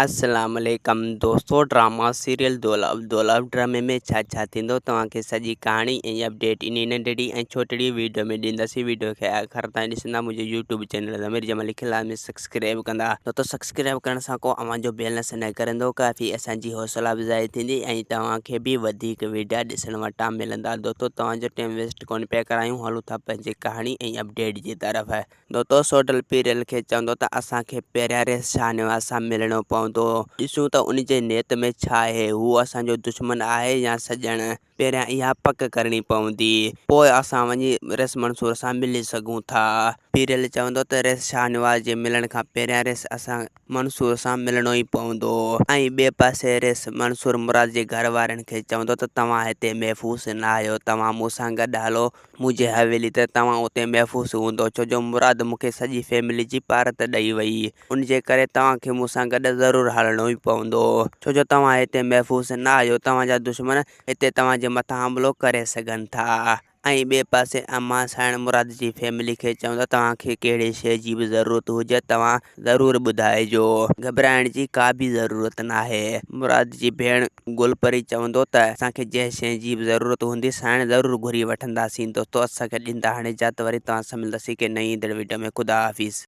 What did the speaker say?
अस्सलाम वालेकुम दोस्तों। ड्रामा सीरियल दोलाव ड्रामे में छा थींदो तव्हांखे सॼी कहाणी ऐं अपडेट इन नंढड़ी ऐं छोटड़ी वीडियो में ॾींदासीं। वीडियो खे आख़िर ताईं ॾिसंदा। मुंहिंजे यूट्यूब चैनल ज़मीर जमाल लिखियल आहे, सब्सक्राइब कंदा तो सब्सक्राइब करण सां को अव्हांजो बेल न सनाए करंदो, काफ़ी असांजी हौसला अफ़ज़ाई थींदी ऐं तव्हांखे बि वधीक वीडियो ॾिसण वटां मिलंदा। दोस्तों तव्हांजो टाइम वेस्ट कोन पिया करायूं, हलूं था पंहिंजी कहाणी ऐं अपडेट जी तरफ़। दोस्तों सोडल पीरियल खे चवंदो त असांखे पहिरियां रेस शाहनवाज़ सां मिलणो पवंदो। ॾिसूं त उन जे नियत में छा आहे, हू असांजो दुश्मन आहे या सॼण। पहिरियां इहा पक करणी पवंदी, पोइ असां वञी रेस मंसूर सां मिली सघूं था। पीरियल चवंदो त रेस शाहनवाज़ जे मिलण खां पहिरियां रेस असां मंसूर सां मिलणो ई पवंदो। ऐं ॿिए पासे रेस मंसूर मुराद जे घर वारनि खे चवंदो त तव्हां हिते महफ़ूज़ न आहियो, तव्हां मूंसां गॾु हलो मुंहिंजे हवेली ते, तव्हां उते महफ़ूज़ हूंदो। छो जो मुराद मूंखे सॼी फैमिली जी पारत ॾेई वई, उन जे करे तव्हांखे मूंसां गॾु ज़रूरु हलणो ई पवंदो। छो जो तव्हां हिते महफ़ूज़ न आहियो, तव्हांजा दुश्मन हिते तव्हांजे मथां हमलो करे सघनि था। ऐं ॿिए पासे अम्मा साइण मुराद जी फैमिली खे चवंदो तव्हांखे कहिड़ी शइ जी बि ज़रूरत हुजे तव्हां ज़रूरु ॿुधाइजो, घबराइण जी का बि ज़रूरत न आहे। मुराद जी भेण गुलपरी चवंदो त असांखे जंहिं शइ जी बि ज़रूरत हूंदी साइण ज़रूरु घुरी वठंदासीं। दोस्तों असांखे ॾींदा हाणे इजाज़त, वरी तव्हां सां मिलंदासीं के नई वीडियो में। ख़ुदा हाफ़िज़।